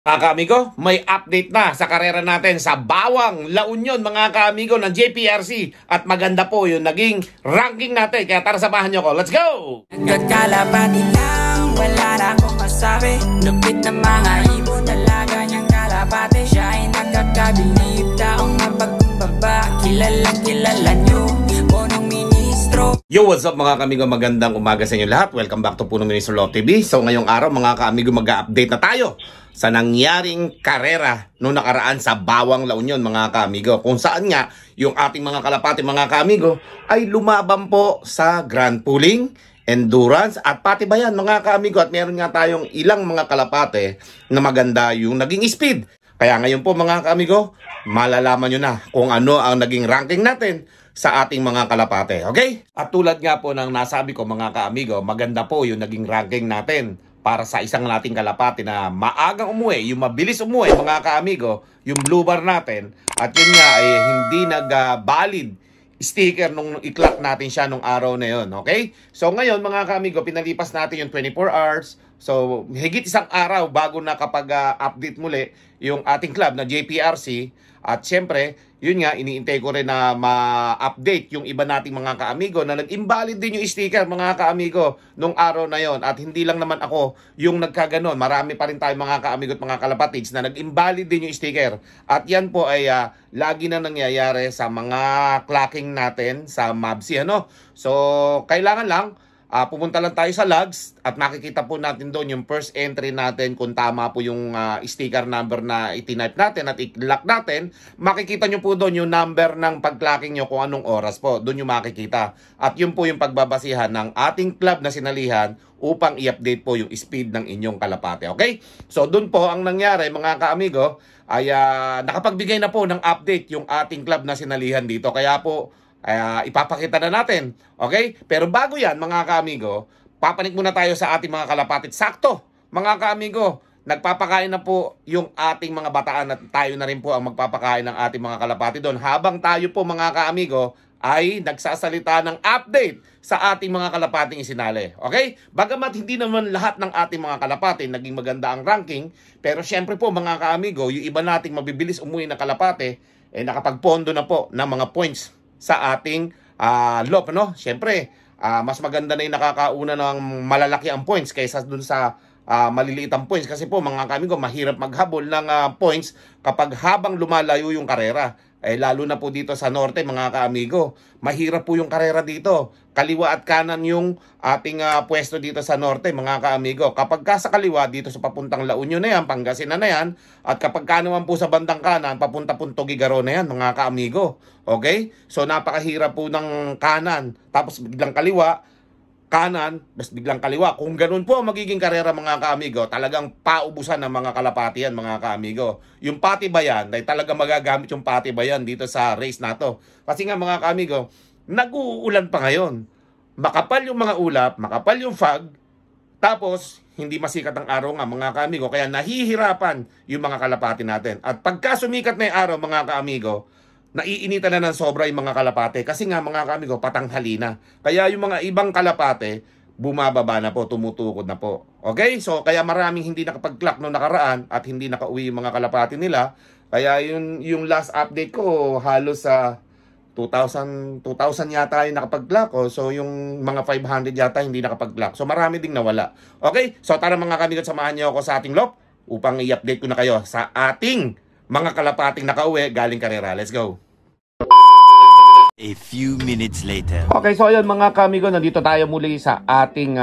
Mga kaamigo, may update na sa karera natin sa Bawang La Union mga kaamigo ng JPRC at maganda po yung naging ranking natin. Kaya tara samahan nyo ko. Let's go! Nagkakalapati lang, wala na akong masabi. Lupit na mga ibon, dalaga niyang kalapati. Siya ay nagkakabilib, taong mapagkumbaba. Kilalang kilala niyo, punong ministro. Yo, what's up mga kaamigo? Magandang umaga sa inyo lahat. Welcome back to Punong Ministro Love TV. So ngayong araw mga kaamigo, mag-update na tayo sa nangyaring karera noong nakaraan sa Bawang La Union mga kaamigo, kung saan nga yung ating mga kalapati mga kaamigo ay lumaban po sa Grand Pooling, Endurance at Patibayan mga kaamigo, at meron nga tayong ilang mga kalapate na maganda yung naging speed. Kaya ngayon po mga kaamigo, malalaman nyo na kung ano ang naging ranking natin sa ating mga kalapate, okay? At tulad nga po ng nasabi ko mga kaamigo, maganda po yung naging ranking natin para sa isang nating kalapati na maagang umuwi, yung mabilis umuwi mga kaamigo, yung blue bar natin. At yun nga ay hindi nag-valid sticker nung i-clock natin siya nung araw na yun, okay? So ngayon mga kaamigo, pinalipas natin yung 24 hours. So higit isang araw bago na kapag update muli yung ating club na JPRC. At syempre, yun nga, iniintay ko rin na ma-update yung iba nating mga kaamigo na nag-invalid din yung sticker mga kaamigo nung araw na yon. At hindi lang naman ako yung nagkaganon. Marami pa rin tayo mga kaamigo at mga kalapatids na nag-invalid din yung sticker. At yan po ay lagi na nangyayari sa mga clocking natin sa MABC, ano? So, kailangan lang pumunta lang tayo sa logs at makikita po natin doon yung first entry natin kung tama po yung sticker number na itinype natin at i-lock natin. Makikita nyo po doon yung number ng pag-clocking nyo kung anong oras po. Doon yung makikita. At yun po yung pagbabasihan ng ating club na sinalihan upang i-update po yung speed ng inyong kalapate. Okay? So doon po ang nangyari mga kaamigo ay nakapagbigay na po ng update yung ating club na sinalihan dito. Kaya po ipapakita na natin. Okay? Pero bago yan, mga kaamigo, papanik muna tayo sa ating mga kalapatid. Sakto, mga kaamigo, nagpapakain na po yung ating mga bataan at tayo na rin po ang magpapakain ng ating mga kalapatid doon. Habang tayo po, mga kaamigo, ay nagsasalita ng update sa ating mga kalapating isinali. Okay? Bagamat hindi naman lahat ng ating mga kalapate naging maganda ang ranking, pero syempre po, mga kaamigo, yung iba nating mabibilis umuwi na kalapate, nakapagpondo na po ng mga points sa ating lop, no? Siyempre, mas maganda na yung nakakauna ng malalaki ang points kaysa dun sa maliliit ang points. Kasi po, mga kaamigo, mahirap maghabol ng points kapag habang lumalayo yung karera. Lalo na po dito sa norte, mga kaamigo, mahirap po yung karera dito. Kaliwa at kanan yung ating pwesto dito sa norte, mga kaamigo. Kapag ka sa kaliwa, dito sa papuntang La Union na yan, Pangasinan na yan, at kapag ka naman po sa bandang kanan, papunta Puntugigaro na yan, mga kaamigo. Okay? So, napakahirap po ng kanan, tapos biglang kaliwa, kanan, mas biglang kaliwa. Kung ganun po ang magiging karera mga kaamigo, talagang paubusan ng mga kalapati yan mga kaamigo. Yung Patibayan, ay talagang magagamit yung Patibayan dito sa race na to. Kasi nga mga kaamigo, nag-uulan pa ngayon. Makapal yung mga ulap, makapal yung fog, tapos hindi masikat ang araw nga mga kaamigo. Kaya nahihirapan yung mga kalapati natin. At pagka sumikat na yung araw mga kaamigo, naiinitan na ng sobra yung mga kalapate. Kasi nga mga kaamigo, patanghali na. Kaya yung mga ibang kalapate, bumababa na po, tumutukod na po. Okay? So, kaya maraming hindi nakapag-clock noong nakaraan at hindi nakauwi yung mga kalapate nila. Kaya yung last update ko, halos sa 2,000 yata yung nakapag-clock. So, yung mga 500 yata hindi nakapag-clock. So, marami ding nawala. Okay? So, tara mga kaamigo, samahan niyo ako sa ating lop upang i-update ko na kayo sa ating mga kalapating nakauwi galing karera. Let's go! A few minutes later. Okay, so ayun mga kamigo, nandito tayo muli sa ating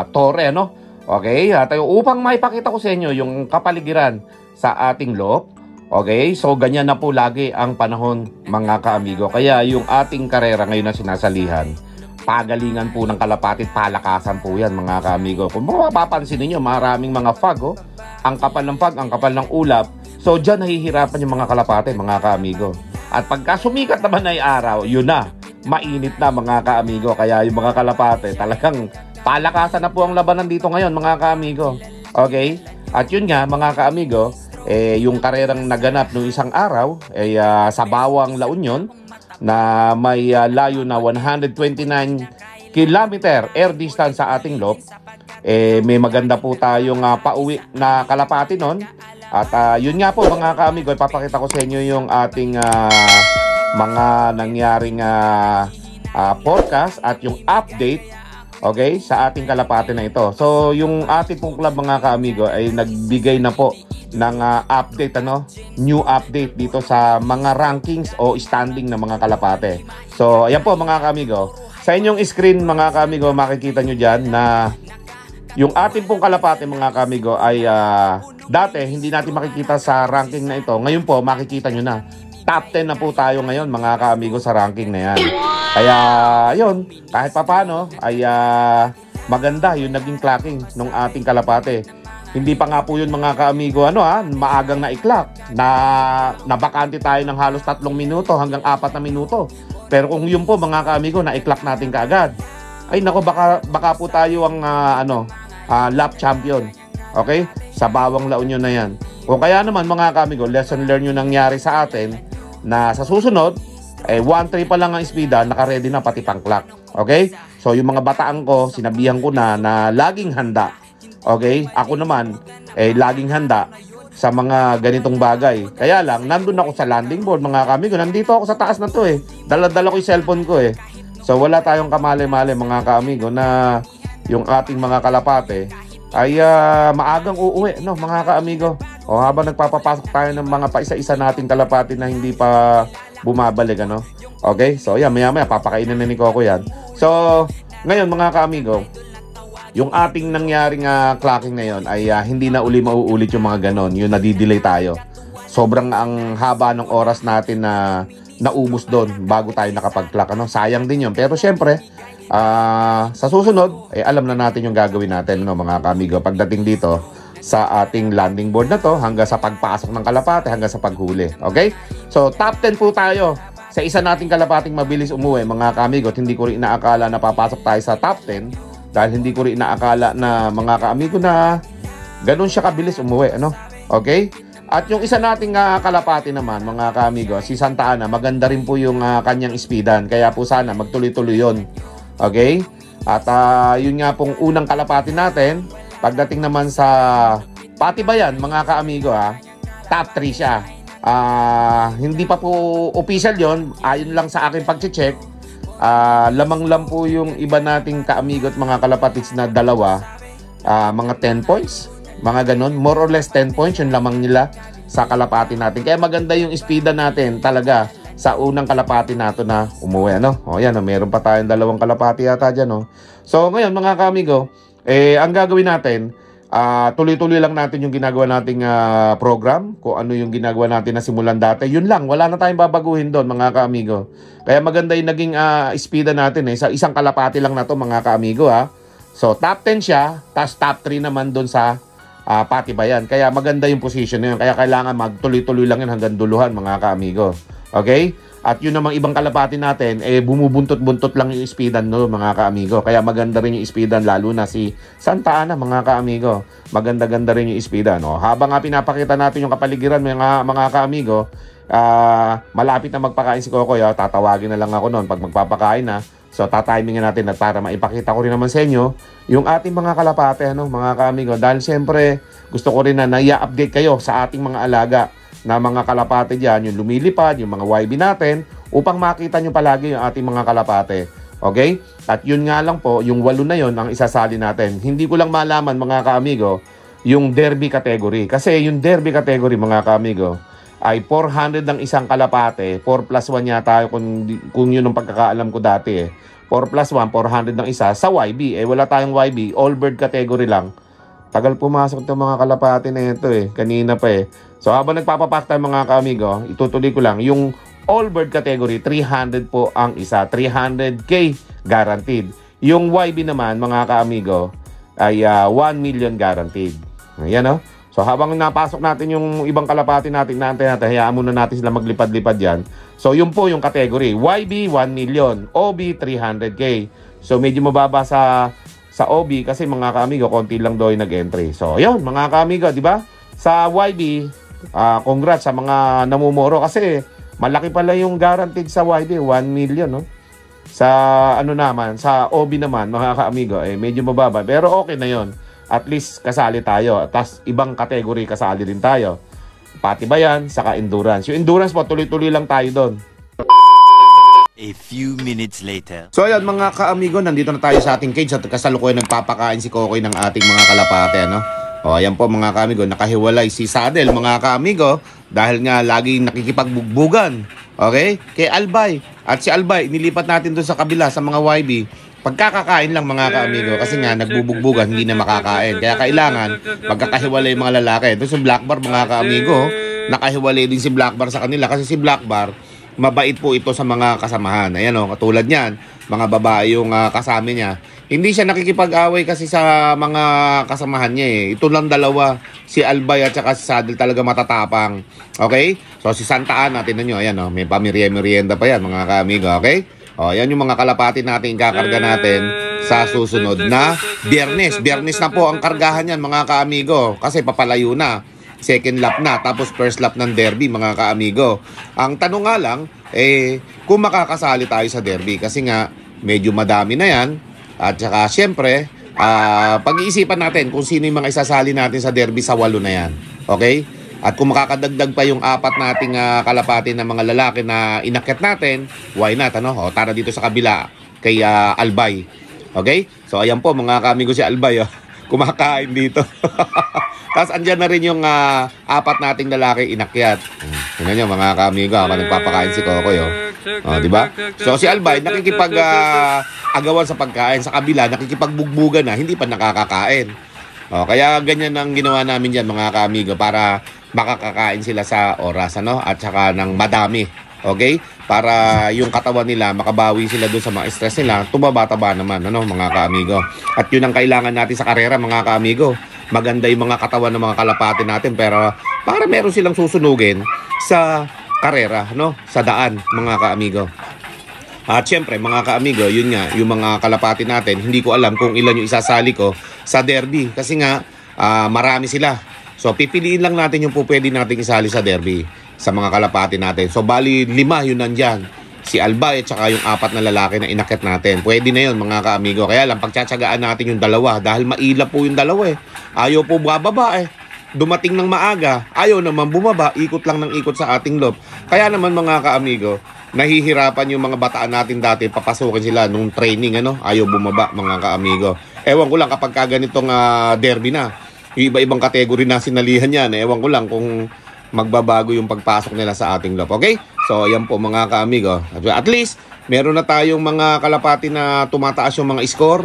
tore, no? Okay, tayo upang maipakita ko sa inyo yung kapaligiran sa ating loob. Okay, so ganyan na po lagi ang panahon mga kamigo. Kaya yung ating karera ngayon na sinasalihan, pagalingan po ng kalapatit, palakasan po yan mga kamigo. Kung mapapansin niyo, maraming mga fog, oh. Ang kapal ng fog, ang kapal ng ulap. So dyan nahihirapan yung mga kalapate, mga kaamigo. At pagka sumikat naman ay araw, yun na, mainit na mga kaamigo. Kaya yung mga kalapate, talagang palakasan na po ang labanan dito ngayon mga kaamigo. Okay? At yun nga mga kaamigo, yung karerang naganap noong isang araw ay sa Bawang La Union na may layo na 129 kilometer air distance sa ating loob. May maganda po tayong pauwi na kalapati nun. At yun nga po mga kaamigo, ipapakita ko sa inyo yung ating mga nangyaring podcast at yung update, okay, sa ating kalapate na ito. So yung ating pong club mga kaamigo ay nagbigay na po ng update, new update dito sa mga rankings o standing ng mga kalapate. So ayan po mga kaamigo, sa inyong screen mga kaamigo, makikita nyo dyan na yung ating pong kalapate mga kaamigo ay dati hindi natin makikita sa ranking na ito. Ngayon po makikita nyo na. Top 10 na po tayo ngayon mga kaamigo sa ranking na yan. Kaya yun, kahit papano ay maganda yung naging clocking ng ating kalapate. Hindi pa nga po yun mga kaamigo maagang na-clock. Nabakante tayo ng halos 3 minuto hanggang 4 na minuto. Pero kung yun po mga kaamigo, na-clock natin kaagad. Ay nako, baka po tayo ang lap champion. Okay? Sa Bawang La Union na yan. O kaya naman mga kaamigo, lesson learned yung nangyari sa atin na sa susunod, 1-3 pa lang ang speeda, naka-ready na pati pang clock. Okay? So yung mga bataan ko, sinabihan ko na laging handa. Okay? Ako naman, laging handa sa mga ganitong bagay. Kaya lang, nandun ako sa landing board mga kaamigo. Nandito ako sa taas na to Dala-dala ko yung cellphone ko So wala tayong kamali-mali mga kaamigo na yung ating mga kalapate ay maagang uuwi mga kaamigo. O habang nagpapapasok tayo ng mga paisa-isa nating kalapate na hindi pa bumabalik Okay? So yan, maya-maya papakainin na ni Coco yan. So ngayon mga kaamigo, yung ating nangyaring clocking na yon ay hindi na uli mauulit yung mga ganon. Yung nadidelay tayo. Sobrang ang haba ng oras natin na naubos doon bago tayo nakapag-clock. Sayang din yun. Pero syempre, sa susunod, alam na natin yung gagawin natin mga kaamigo pagdating dito sa ating landing board na to hanggang sa pagpasok ng kalapate, hanggang sa paghuli. Okay? So, top 10 po tayo sa isa nating kalapating mabilis umuwi mga kaamigo. Hindi ko rin inaakala na papasok tayo sa top 10 dahil hindi ko rin inaakala na mga kaamigo na ganun siya kabilis umuwi. Okay? At yung isa nating kalapati naman mga kaamigo, si Santa Ana, maganda rin po yung kanyang speedan. Kaya po sana magtuloy-tuloy yun. Okay? At yun nga pong unang kalapati natin. Pagdating naman sa Patibayan mga kaamigo top 3 siya. Hindi pa po official yon, ayon lang sa akin pag-check. Lamang lang po yung iba nating kaamigo at mga kalapatids na dalawa, mga 10 points, mga ganon, more or less 10 points yung lamang nila sa kalapati natin. Kaya maganda yung speeda natin talaga sa unang kalapati nato na umuwi. O yan, meron pa tayong 2 kalapati yata dyan. So ngayon mga kaamigo, ang gagawin natin, tuloy-tuloy lang natin yung ginagawa nating program. Kung ano yung ginagawa natin na simulan dati, yun lang, wala na tayong babaguhin doon mga kaamigo. Kaya maganda yung naging speeda natin sa isang kalapati lang na to mga kaamigo So top 10 siya, tas top 3 naman doon sa Patibayan. Kaya maganda yung position na yun. Kaya kailangan magtuloy-tuloy lang yun hanggang duluhan mga kaamigo. Okay? At yun namang ibang kalapati natin, bumubuntot-buntot lang yung speedan mga kaamigo. Kaya maganda rin yung speedan, lalo na si Santa Ana mga kaamigo. Maganda-ganda rin yung speedan. Habang pinapakita natin yung kapaligiran mga kaamigo, malapit na magpakain si Coco. Tatawagin na lang ako noon pag magpapakain na. So tatimingin natin at para maipakita ko rin naman sa inyo yung ating mga kalapate mga kaamigo. Dahil siyempre gusto ko rin na i-update kayo sa ating mga alaga na mga kalapate dyan, yung lumilipad, yung mga YB natin, upang makita nyo palagi yung ating mga kalapate. Okay? At yun nga lang po, yung 8 na yun ang isasali natin. Hindi ko lang malaman mga kaamigo, yung derby category. Kasi yung derby category mga kaamigo, ay 400 ng isang kalapate, 4 plus 1 yata kung yun ang pagkakaalam ko dati 4 plus 1, 400 ng isa sa YB. Wala tayong YB, all bird category lang. Tagal pumasok itong mga kalapate na ito kanina pa So habang nagpapapak tayo mga kaamigo, itutuloy ko lang, yung all bird category, 300 po ang isa, 300k guaranteed. Yung YB naman mga kaamigo, ay 1 million guaranteed. Ayan So habang napasok natin yung ibang kalapati natin, hayaan muna natin sila maglipad-lipad yan. So yun po yung category, YB 1 million, OB 300k. So medyo mababa sa OB kasi mga kaamigo, konti lang daw yung nag-entry. So yun mga kaamigo, di ba? Sa YB, congrats sa mga namumuro kasi malaki pala yung guaranteed sa YB, 1 million Sa naman, sa OB naman mga kaamigo, medyo mababa pero okay na yon. At least kasali tayo. Tapos ibang category kasali din tayo. patibayan, saka endurance. Yung endurance po, tuloy-tuloy lang tayo doon. A few minutes later. So ayan mga ka-amigo, nandito na tayo sa ating cage at kasalukuyan nagpapakain si Kokoy ng ating mga kalapate, ano? O ayan po mga ka-amigo, nakahiwalay si Saddle mga ka-amigo dahil nga laging nakikipagbugbugan, okay? Kay Albay. At si Albay, nilipat natin doon sa kabila sa mga YB. Pagkakakain lang mga ka-amigo kasi nga nagbubugbugan, hindi na makakain. Kaya kailangan magkakahiwalay yung mga lalaki. Doon si Blackbar mga ka-amigo, nakahiwalay din si Blackbar sa kanila kasi si Blackbar mabait po ito sa mga kasamahan. Ayan o, katulad niyan, mga babae yung kasama niya. Hindi siya nakikipag-away kasi sa mga kasamahan niya eh. Ito lang dalawa, si Albay at saka si Saddle talaga matatapang. Okay? So si Santa Ana, tinan nyo, ayan o, may pamirienda pa yan mga ka-amigo, okay? O, yan yung mga kalapati natin, kakarga natin sa susunod na Biyernes. Biyernes na po ang kargahan yan mga ka-amigo kasi papalayo na. Second lap na, tapos first lap ng derby mga ka-amigo. Ang tanong nga lang, kung makakasali tayo sa derby kasi nga medyo madami na yan. At saka syempre, pag-iisipan natin kung sino yung mga isasali natin sa derby sa 8 na yan. Okay? At kung makakadagdag pa yung 4 nating kalapati na mga lalaki na inakyat natin, why not? Ano? O, tara dito sa kabila kay Albay. Okay? So ayan po mga ka-amigo si Albay. Kumakain dito. Tapos andyan na rin yung 4 nating lalaki inakyat. Tingnan nyo mga ka-amigo, habang nagpapakain si Kokoy. Di ba? So si Albay nakikipag-agawan sa pagkain. Sa kabila, nakikipagbugbugan na, hindi pa nakakakain. Kaya ganyan ang ginawa namin dyan mga ka-amigo para makakakain sila sa oras, ano? At saka ng madami. Okay? Para yung katawan nila, makabawi sila doon sa mga stress nila, tumaba-taba naman, ano, mga ka-amigo. At yun ang kailangan natin sa karera, mga ka-amigo. Maganda yung mga katawan ng mga kalapati natin, pero para meron silang susunugin sa karera, no? Sa daan, mga ka-amigo. At syempre, mga ka-amigo, yun nga, yung mga kalapati natin, hindi ko alam kung ilan yung isasali ko sa derby. Kasi nga, marami sila. So, pipiliin lang natin yung pwede natin isali sa derby sa mga kalapati natin. So, bali 5 yun nandyan. Si Albay at saka yung 4 na lalaki na inakyat natin. Pwede na yun mga ka-amigo. Kaya lang, pagtsatsagaan natin yung dalawa. Dahil mailap po yung dalawa eh. Ayaw po bababa eh. Dumating ng maaga. Ayaw naman bumaba. Ikot lang ng ikot sa ating loob. Kaya naman mga ka-amigo, nahihirapan yung mga bataan natin dati. Papasukin sila nung training, ano? Ayaw bumaba mga ka-amigo. Ewan ko lang kapag kaganitong derby na. Yung iba-ibang kategory na sinalihan yan. Ewan ko lang kung magbabago yung pagpasok nila sa ating loob. Okay? So, ayan po mga ka-amigo. At least, meron na tayong mga kalapati na tumataas yung mga score.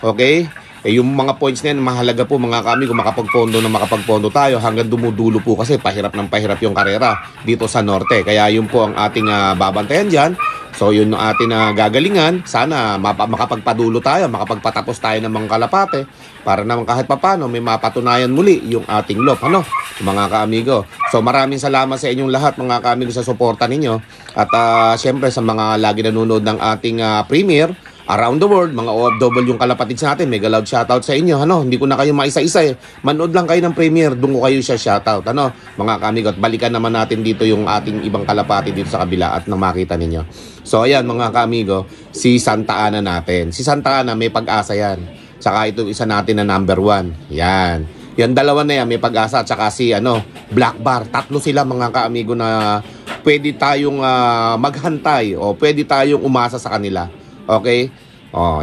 Okay? Yung mga points na yan, mahalaga po mga ka-amigo, makapagpondo na makapagpondo tayo hanggang dumudulo po kasi pahirap ng pahirap yung karera dito sa norte. Kaya yun po ang ating babantayan dyan. So, yun ang ating gagalingan. Sana makapagpadulo tayo, makapagpatapos tayo ng mga kalapate para naman kahit papano may mapatunayan muli yung ating loob. Ano? Mga ka-amigo. So, maraming salamat sa inyong lahat mga ka-amigo sa suporta ninyo. At syempre sa mga lagi nanonood ng ating premiere around the world, mga OFW yung kalapatid sa atin, mega loud shoutout sa inyo. Ano? Hindi ko na kayo maisa-isa eh. Manood lang kayo ng premiere, doon ko kayo siya shoutout. Ano? Mga ka-amigo, at balikan naman natin dito yung ating ibang kalapati dito sa kabila at nang makita ninyo. So, ayan mga ka-amigo, si Santa Ana natin. Si Santa Ana, may pag-asa yan. Tsaka ito isa natin na number 1. Yan. Yan dalawa na yan, may pag-asa. Tsaka si Blackbar. 3 sila mga ka-amigo na pwede tayong maghantay o pwede tayong umasa sa kanila. Okay?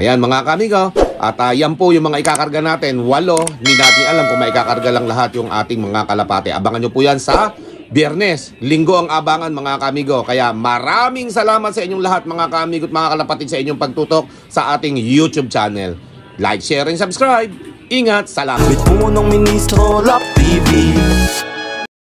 Yan mga ka-amigo. At yan po yung mga ikakarga natin. 8. Hindi natin alam kung maikakarga lang lahat yung ating mga kalapate. Abangan nyo po yan sa Biyernes. Linggo ang abangan mga ka-amigo. Kaya maraming salamat sa inyong lahat mga ka-amigo at mga kalapatid sa inyong pagtutok sa ating YouTube channel. Like, share, and subscribe. Ingat, salamat. With punong ministro, Lap TV.